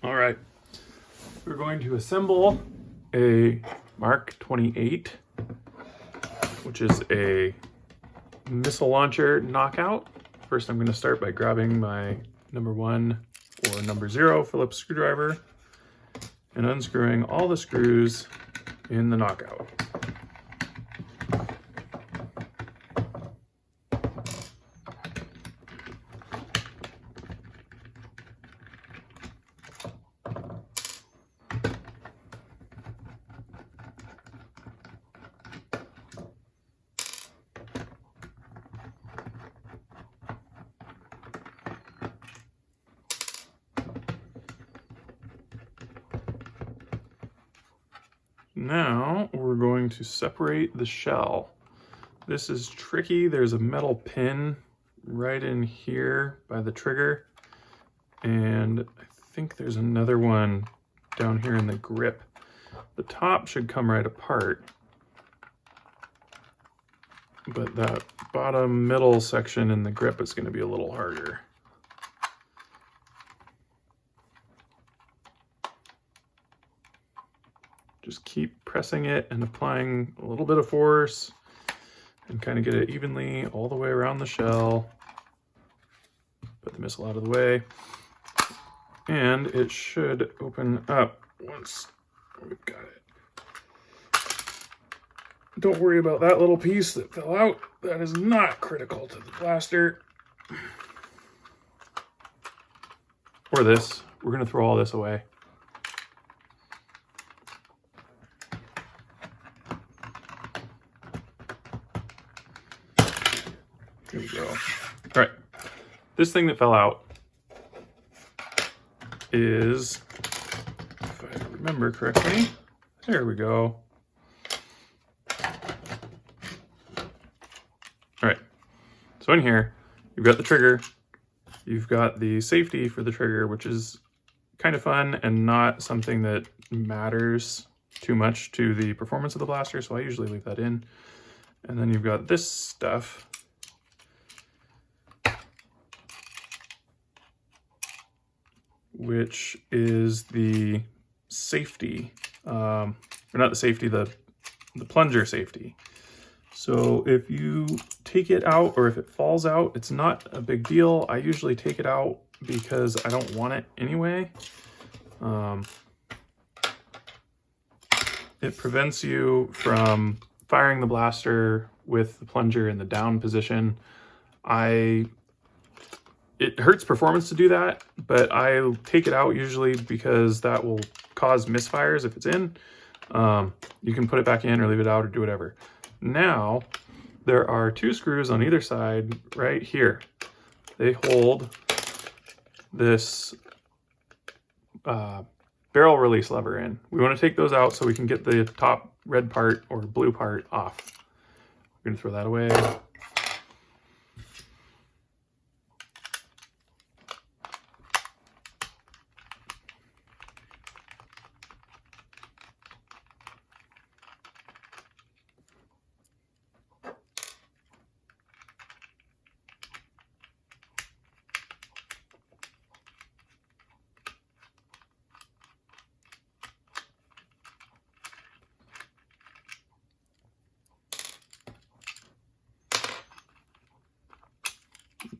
All right, we're going to assemble a Mk28, which is a missile launcher knockout. First, I'm going to start by grabbing my number 1 or number 0 Phillips screwdriver and unscrewing all the screws in the knockout. Now we're going to separate the shell. This is tricky. There's a metal pin right in here by the trigger, and I think there's another one down here in the grip. The top should come right apart, but that bottom middle section in the grip is going to be a little harder. Just keep pressing it and applying a little bit of force and kind of get it evenly all the way around the shell. Put the missile out of the way. And it should open up once we've got it. Don't worry about that little piece that fell out. That is not critical to the blaster. Or this. We're going to throw all this away. There we go. All right, this thing that fell out is, if I remember correctly, there we go. All right, so in here, you've got the trigger, you've got the safety for the trigger, which is kind of fun and not something that matters too much to the performance of the blaster, so I usually leave that in. And then you've got this stuff, which is the safety, or not the safety, the plunger safety. So if you take it out or if it falls out, it's not a big deal. I usually take it out because I don't want it anyway. It prevents you from firing the blaster with the plunger in the down position. It hurts performance to do that, but I take it out usually because that will cause misfires if it's in. You can put it back in or leave it out or do whatever. Now, there are 2 screws on either side right here. They hold this barrel release lever in. We want to take those out so we can get the top red part or blue part off. We're going to throw that away.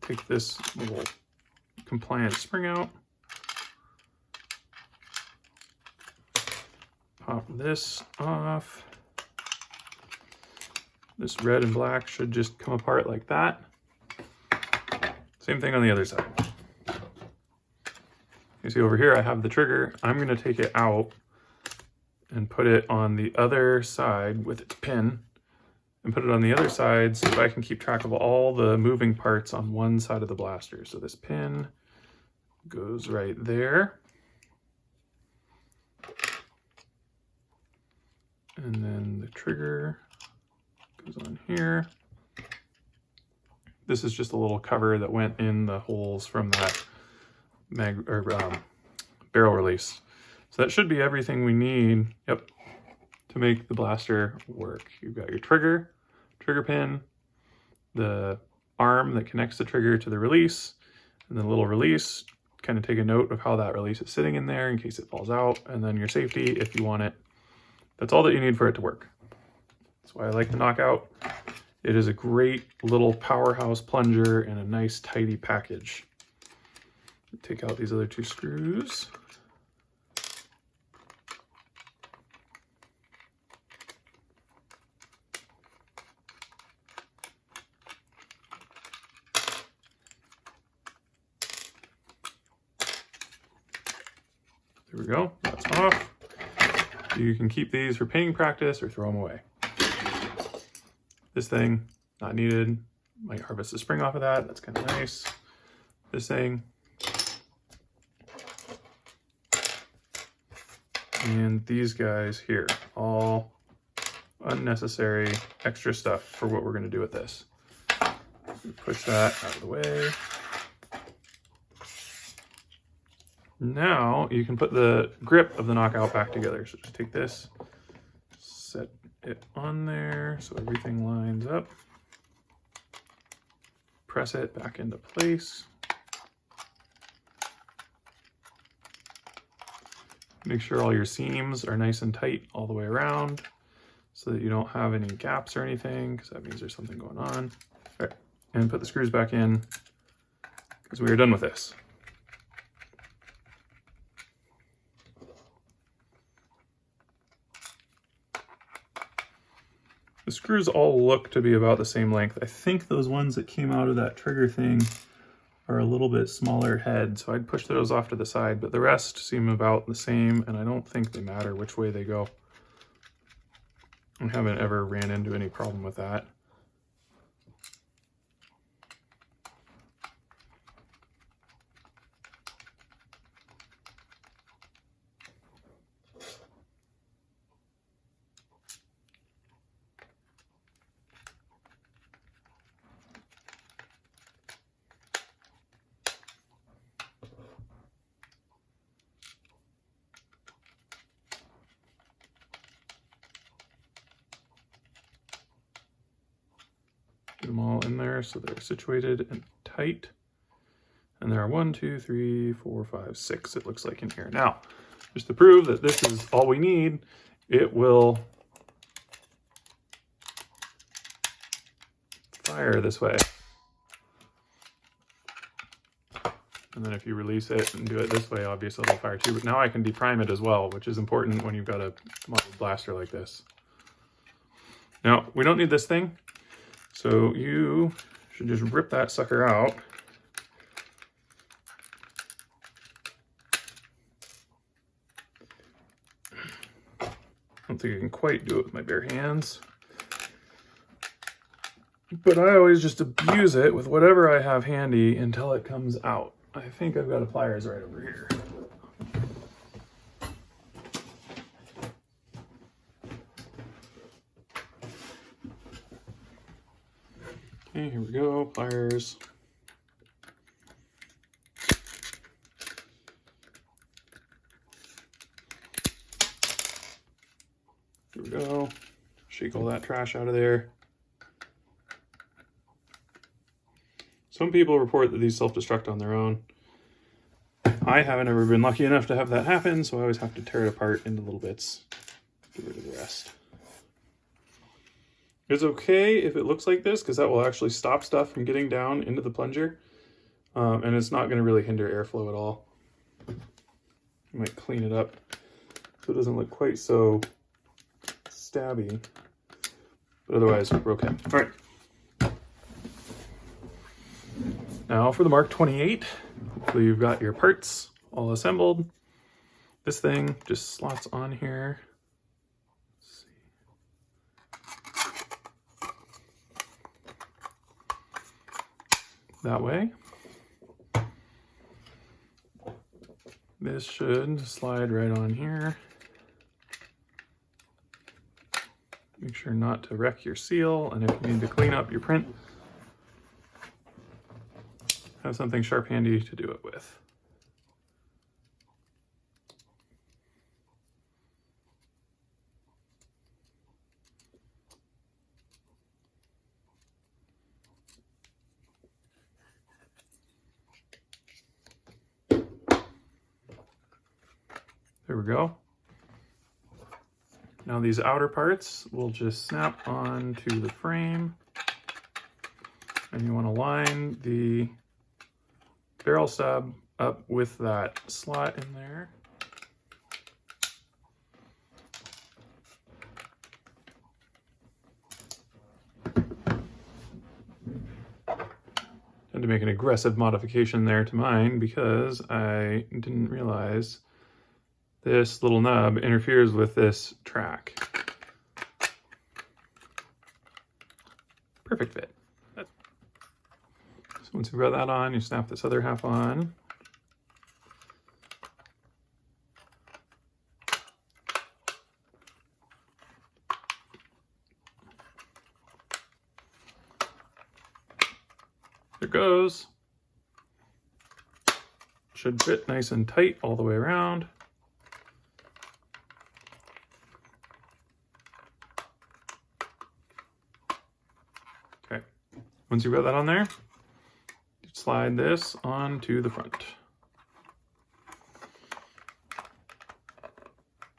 Take this little compliant spring out. Pop this off. This red and black should just come apart like that. Same thing on the other side. You see over here I have the trigger. I'm going to take it out and put it on the other side with its pin. And put it on the other side so that I can keep track of all the moving parts on one side of the blaster. So this pin goes right there. And then the trigger goes on here. This is just a little cover that went in the holes from that barrel release. So that should be everything we need, yep, to make the blaster work. You've got your trigger pin, the arm that connects the trigger to the release, and the little release kind of take a note of how that release is sitting in there in case it falls out, and then your safety if you want it. That's all that you need for it to work. That's why I like the Knockout. It is a great little powerhouse plunger and a nice tidy package. Take out these other two screws. There we go, that's off. You can keep these for painting practice or throw them away. This thing, not needed. Might harvest the spring off of that, that's kind of nice. This thing. And these guys here, all unnecessary extra stuff for what we're gonna do with this. Push that out of the way. Now you can put the grip of the Knockout back together. So just take this, set it on there so everything lines up. Press it back into place. Make sure all your seams are nice and tight all the way around so that you don't have any gaps or anything, because that means there's something going on. All right, and put the screws back in because we are done with this. The screws all look to be about the same length. I think those ones that came out of that trigger thing are a little bit smaller head, so I'd push those off to the side, but the rest seem about the same, and I don't think they matter which way they go. I haven't ever ran into any problem with that. Get them all in there so they're situated and tight. And there are 1, 2, 3, 4, 5, 6, it looks like in here. Now, just to prove that this is all we need, it will fire this way. And then if you release it and do it this way, obviously it'll fire too. But now I can deprime it as well, which is important when you've got a modeled blaster like this. Now, we don't need this thing. So you should just rip that sucker out. I don't think I can quite do it with my bare hands. But I always just abuse it with whatever I have handy until it comes out. I think I've got a pliers right over here. Okay, here we go, pliers. Here we go. Shake all that trash out of there. Some people report that these self-destruct on their own. I haven't ever been lucky enough to have that happen, so I always have to tear it apart into little bits. Get rid of the rest. It's okay if it looks like this, because that will actually stop stuff from getting down into the plunger. And it's not going to really hinder airflow at all. I might clean it up so it doesn't look quite so stabby. But otherwise, we're okay. All right. Now for the Mk28. Hopefully you've got your parts all assembled. This thing just slots on here. That way. This should slide right on here. Make sure not to wreck your seal, and if you need to clean up your print, have something sharp handy to do it with. There we go. Now these outer parts will just snap onto the frame. And you want to line the barrel stub up with that slot in there. Had to make an aggressive modification there to mine because I didn't realize this little nub interferes with this track. Perfect fit. So once you've got that on, you snap this other half on. There it goes. Should fit nice and tight all the way around. Okay, once you've got that on there, slide this onto the front.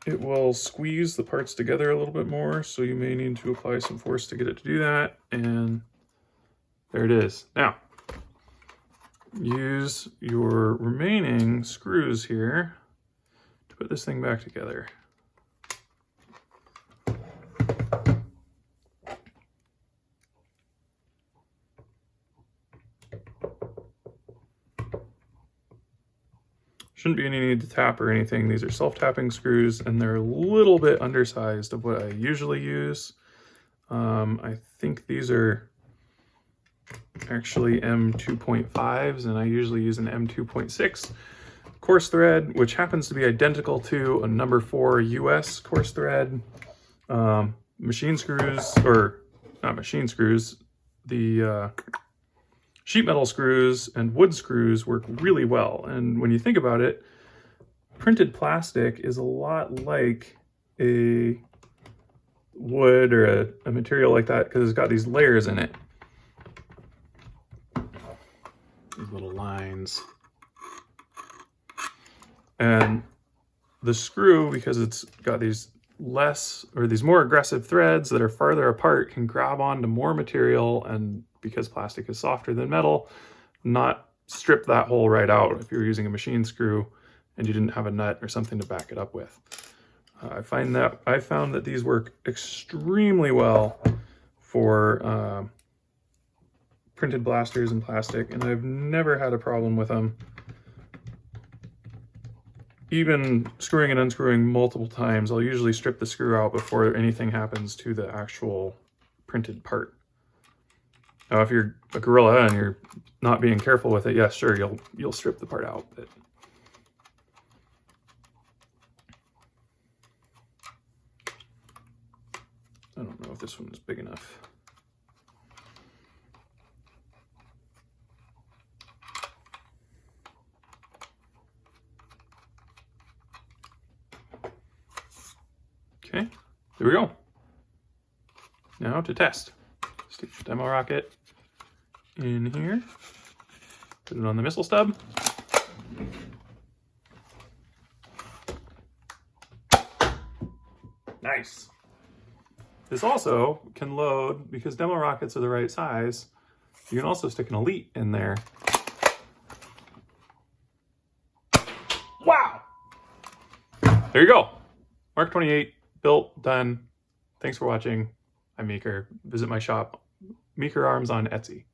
It will squeeze the parts together a little bit more, so you may need to apply some force to get it to do that, and there it is. Now, use your remaining screws here to put this thing back together. Shouldn't be any need to tap or anything. These are self-tapping screws, and they're a little bit undersized of what I usually use. I think these are actually M2.5s, and I usually use an M2.6 coarse thread, which happens to be identical to a number 4 US coarse thread. Machine screws, or not machine screws, the sheet metal screws and wood screws work really well. And when you think about it, printed plastic is a lot like a wood or a material like that because it's got these layers in it. These little lines. And the screw, because it's got these these more aggressive threads that are farther apart, can grab onto more material, and because plastic is softer than metal, not strip that hole right out if you're using a machine screw and you didn't have a nut or something to back it up with. I found that these work extremely well for printed blasters in plastic, and I've never had a problem with them. Even screwing and unscrewing multiple times, I'll usually strip the screw out before anything happens to the actual printed part. Now, if you're a gorilla and you're not being careful with it, yes, sure, you'll strip the part out. But I don't know if this one is big enough. Okay, there we go. Now to test. Stick the demo rocket in here, put it on the missile stub. Nice. This also can load, because demo rockets are the right size, you can also stick an Elite in there. Wow! There you go. Mk28, built, done. Thanks for watching. I'm Meaker. Visit my shop, Meaker Arms on Etsy.